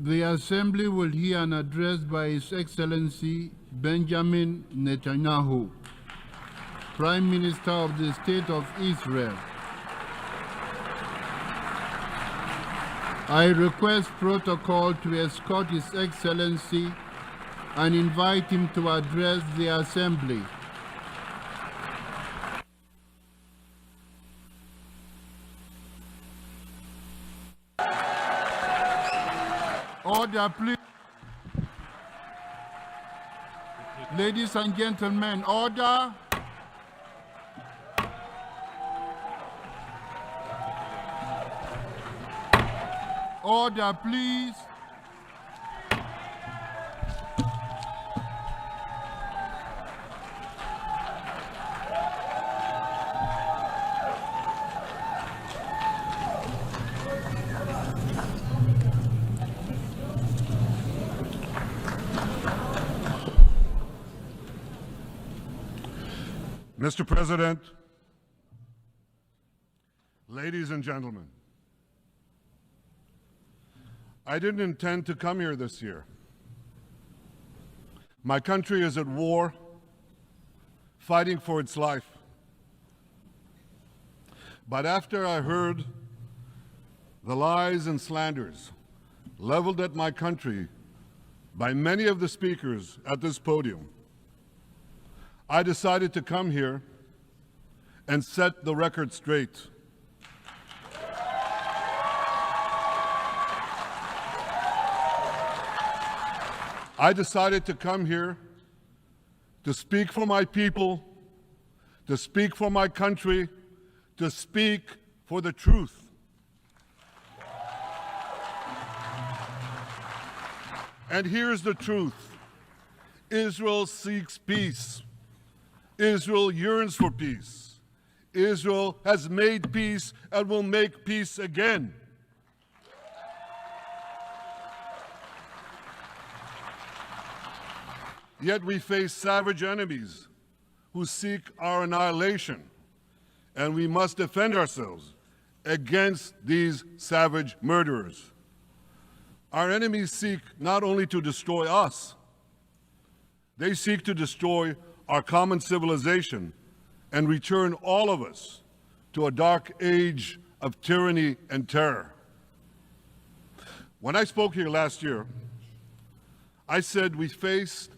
The Assembly will hear an address by His Excellency Benjamin Netanyahu, Prime Minister of the State of Israel. I request protocol to escort His Excellency and invite him to address the Assembly. Order, please. Ladies and gentlemen, order. Order, please. Mr. President, ladies and gentlemen, I didn't intend to come here this year. My country is at war, fighting for its life. But after I heard the lies and slanders leveled at my country by many of the speakers at this podium, I decided to come here and set the record straight. I decided to come here to speak for my people, to speak for my country, to speak for the truth. And here's the truth. Israel seeks peace. Israel yearns for peace. Israel has made peace and will make peace again. Yet we face savage enemies who seek our annihilation, and we must defend ourselves against these savage murderers. Our enemies seek not only to destroy us, they seek to destroy our common civilization and return all of us to a dark age of tyranny and terror. When I spoke here last year, I said we faced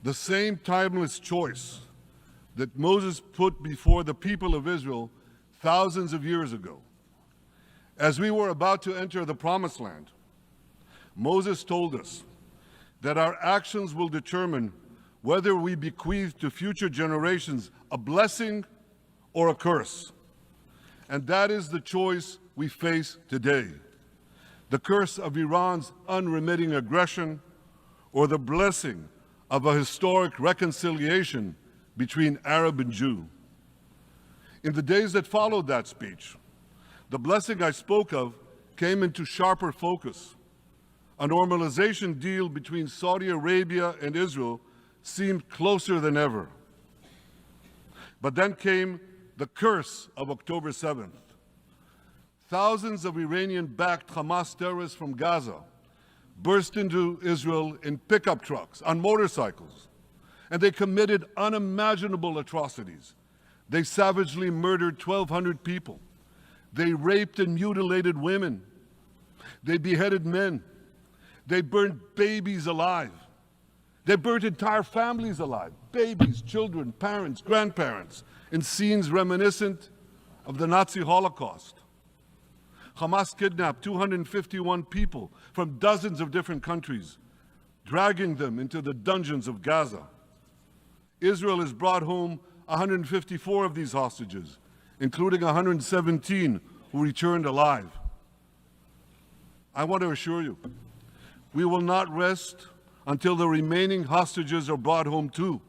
the same timeless choice that Moses put before the people of Israel thousands of years ago. As we were about to enter the Promised Land, Moses told us that our actions will determine whether we bequeath to future generations a blessing or a curse. And that is the choice we face today. The curse of Iran's unremitting aggression, or the blessing of a historic reconciliation between Arab and Jew. In the days that followed that speech, the blessing I spoke of came into sharper focus. A normalization deal between Saudi Arabia and Israel seemed closer than ever. But then came the curse of October 7th. Thousands of Iranian-backed Hamas terrorists from Gaza burst into Israel in pickup trucks, on motorcycles, and they committed unimaginable atrocities. They savagely murdered 1,200 people. They raped and mutilated women. They beheaded men. They burned babies alive. They burnt entire families alive, babies, children, parents, grandparents, in scenes reminiscent of the Nazi Holocaust. Hamas kidnapped 251 people from dozens of different countries, dragging them into the dungeons of Gaza. Israel has brought home 154 of these hostages, including 117 who returned alive. I want to assure you, we will not rest until the remaining hostages are brought home too.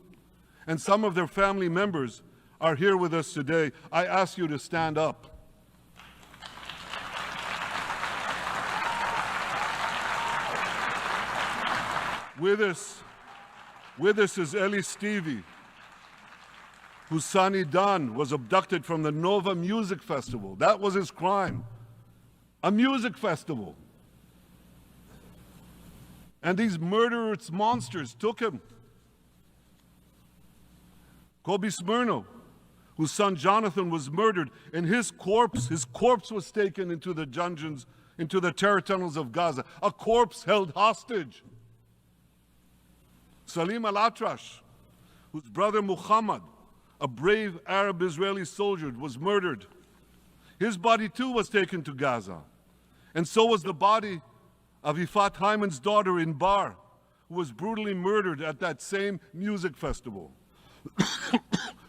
And some of their family members are here with us today. I ask you to stand up. With us is Eli Stevie, whose son Idan was abducted from the Nova Music Festival. That was his crime. A music festival. And these murderous monsters took him. Kobe Smirno, whose son Jonathan was murdered, and his corpse was taken into the dungeons, into the terror tunnels of Gaza. A corpse held hostage. Salim al-Atrash, whose brother Muhammad, a brave Arab Israeli soldier, was murdered. His body too was taken to Gaza. And so was the body of Ifat Hyman's daughter Inbar, who was brutally murdered at that same music festival.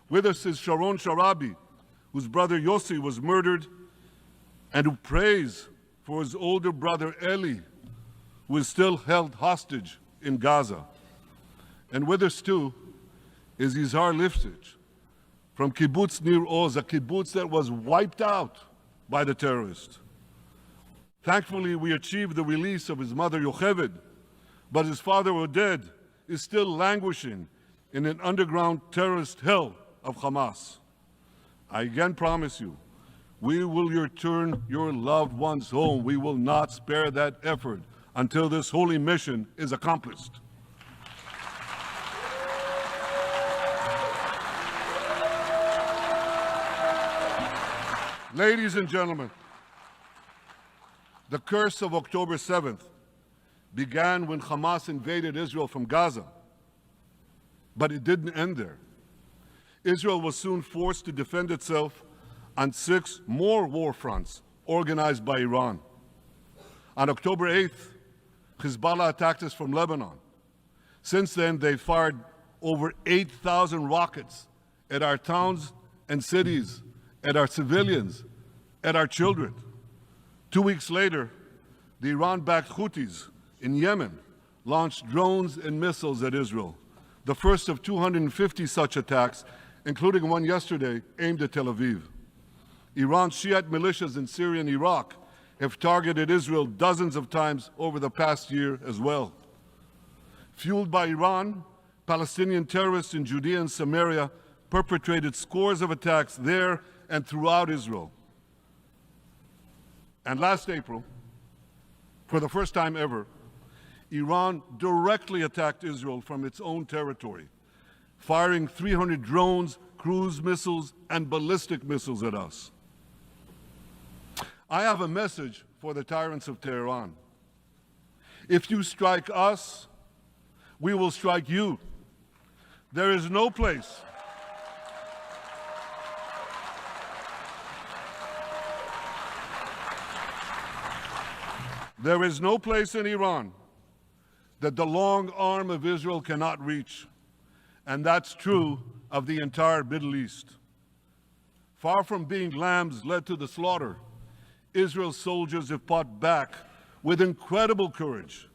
With us is Sharon Sharabi, whose brother Yossi was murdered, and who prays for his older brother Eli, who is still held hostage in Gaza. And with us too is Yizhar Liftich from Kibbutz Nir Oz, a kibbutz that was wiped out by the terrorists. Thankfully, we achieved the release of his mother Yocheved, but his father Oded is still languishing in an underground terrorist hell of Hamas. I again promise you, we will return your loved ones home. We will not spare that effort until this holy mission is accomplished. Ladies and gentlemen, the curse of October 7th began when Hamas invaded Israel from Gaza. But it didn't end there. Israel was soon forced to defend itself on 6 more war fronts organized by Iran. On October 8th, Hezbollah attacked us from Lebanon. Since then, they fired over 8,000 rockets at our towns and cities, at our civilians, at our children. 2 weeks later, the Iran-backed Houthis in Yemen launched drones and missiles at Israel, the first of 250 such attacks, including one yesterday aimed at Tel Aviv. Iran's Shiite militias in Syria and Iraq have targeted Israel dozens of times over the past year as well. Fueled by Iran, Palestinian terrorists in Judea and Samaria perpetrated scores of attacks there and throughout Israel. And last April, for the first time ever, Iran directly attacked Israel from its own territory, firing 300 drones, cruise missiles, and ballistic missiles at us. I have a message for the tyrants of Tehran. If you strike us, we will strike you. There is no place in Iran that the long arm of Israel cannot reach, and that's true of the entire Middle East. Far from being lambs led to the slaughter, Israel's soldiers have fought back with incredible courage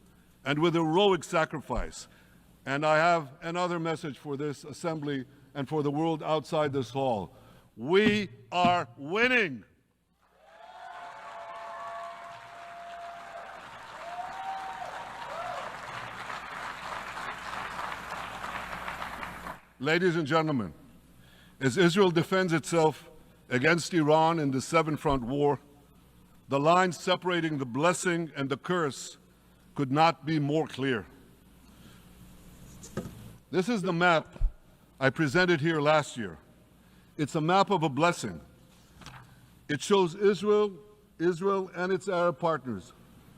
and with heroic sacrifice. And I have another message for this assembly and for the world outside this hall. We are winning. Ladies and gentlemen, as Israel defends itself against Iran in the seven-front war, the line separating the blessing and the curse could not be more clear. This is the map I presented here last year. It's a map of a blessing. It shows Israel and its Arab partners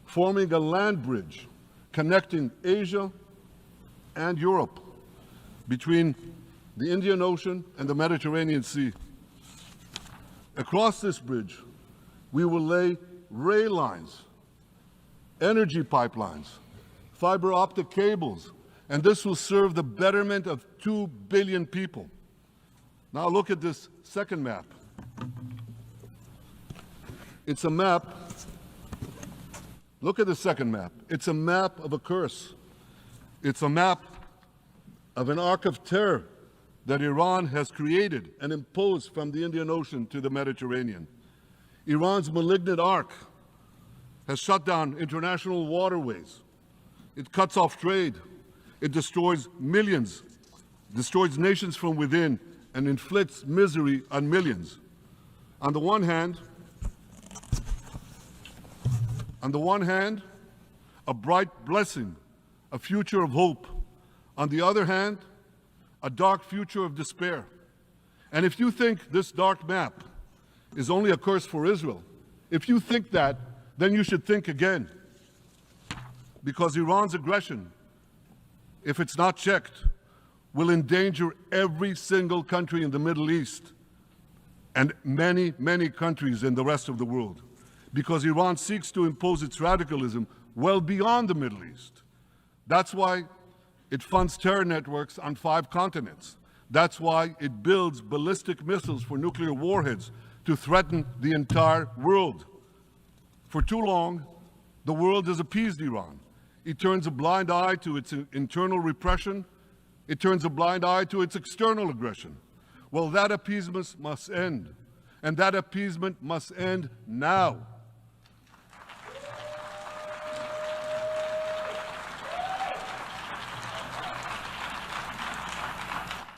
forming a land bridge connecting Asia and Europe between the Indian Ocean and the Mediterranean Sea. Across this bridge, we will lay rail lines, energy pipelines, fiber optic cables, and this will serve the betterment of 2 billion people. Now look at this second map. It's a map. Look at the second map. It's a map of a curse. It's a map of an arc of terror that Iran has created and imposed from the Indian Ocean to the Mediterranean. Iran's malignant arc has shut down international waterways. It cuts off trade. It destroys millions, destroys nations from within, and inflicts misery on millions. On the one hand, a bright blessing a future of hope. On the other hand, a dark future of despair. And if you think this dark map is only a curse for Israel, if you think that, then you should think again. Because Iran's aggression, if it's not checked, will endanger every single country in the Middle East and many, many countries in the rest of the world. Because Iran seeks to impose its radicalism well beyond the Middle East. That's why it funds terror networks on 5 continents. That's why it builds ballistic missiles for nuclear warheads to threaten the entire world. For too long, the world has appeased Iran. It turns a blind eye to its internal repression. It turns a blind eye to its external aggression. Well, that appeasement must end. And that appeasement must end now.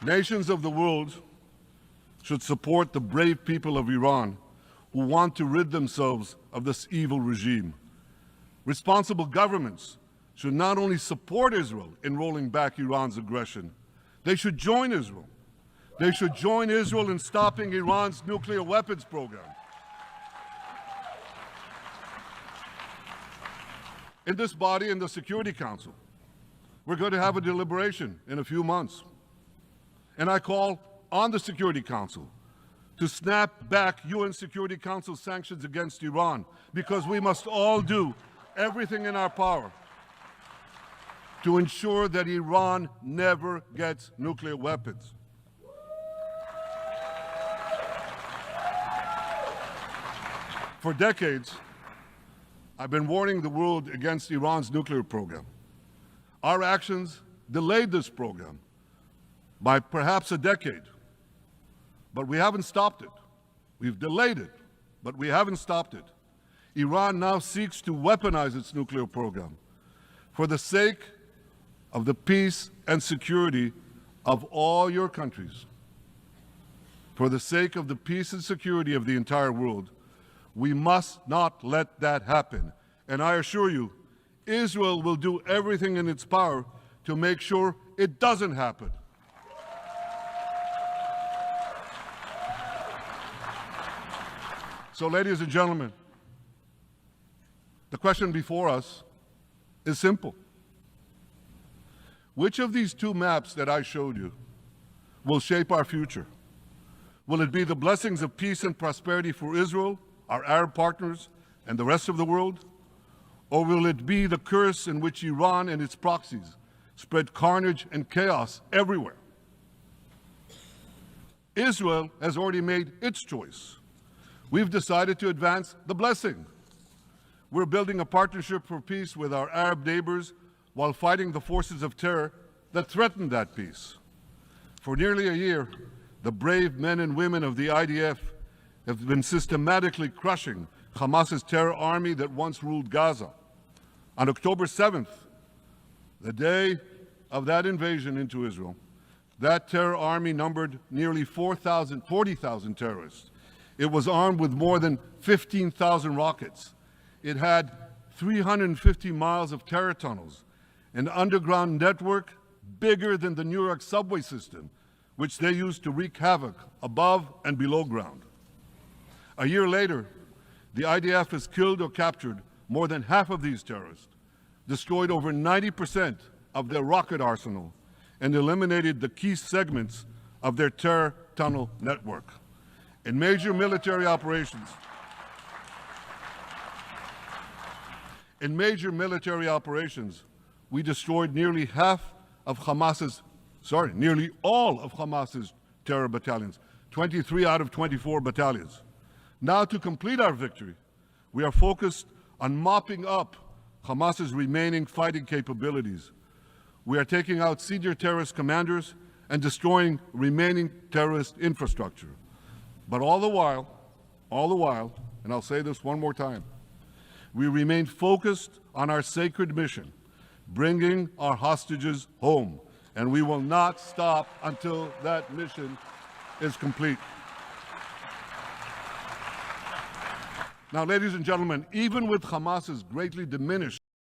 Nations of the world should support the brave people of Iran who want to rid themselves of this evil regime. Responsible governments should not only support Israel in rolling back Iran's aggression, they should join Israel. They should join Israel in stopping Iran's nuclear weapons program. In this body, in the Security Council, we're going to have a deliberation in a few months. And I call on the Security Council to snap back UN Security Council sanctions against Iran, because we must all do everything in our power to ensure that Iran never gets nuclear weapons. For decades, I've been warning the world against Iran's nuclear program. Our actions delayed this program by perhaps a decade, but we haven't stopped it. We've delayed it, but we haven't stopped it. Iran now seeks to weaponize its nuclear program for the sake of the peace and security of all your countries. For the sake of the peace and security of the entire world, we must not let that happen. And I assure you, Israel will do everything in its power to make sure it doesn't happen. So, ladies and gentlemen, the question before us is simple. Which of these 2 maps that I showed you will shape our future? Will it be the blessings of peace and prosperity for Israel, our Arab partners, and the rest of the world? Or will it be the curse in which Iran and its proxies spread carnage and chaos everywhere? Israel has already made its choice. We've decided to advance the blessing. We're building a partnership for peace with our Arab neighbors while fighting the forces of terror that threaten that peace. For nearly a year, the brave men and women of the IDF have been systematically crushing Hamas's terror army that once ruled Gaza. On October 7th, the day of that invasion into Israel, that terror army numbered nearly 40,000 terrorists. It was armed with more than 15,000 rockets. It had 350 miles of terror tunnels, an underground network bigger than the New York subway system, which they used to wreak havoc above and below ground. A year later, the IDF has killed or captured more than half of these terrorists, destroyed over 90% of their rocket arsenal, and eliminated the key segments of their terror tunnel network. In major military operations, we destroyed nearly all of Hamas's terror battalions, 23 out of 24 battalions. Now, to complete our victory, we are focused on mopping up Hamas's remaining fighting capabilities. We are taking out senior terrorist commanders and destroying remaining terrorist infrastructure. But all the while, and I'll say this one more time, we remain focused on our sacred mission, bringing our hostages home, and we will not stop until that mission is complete. Now, ladies and gentlemen, even with Hamas's greatly diminished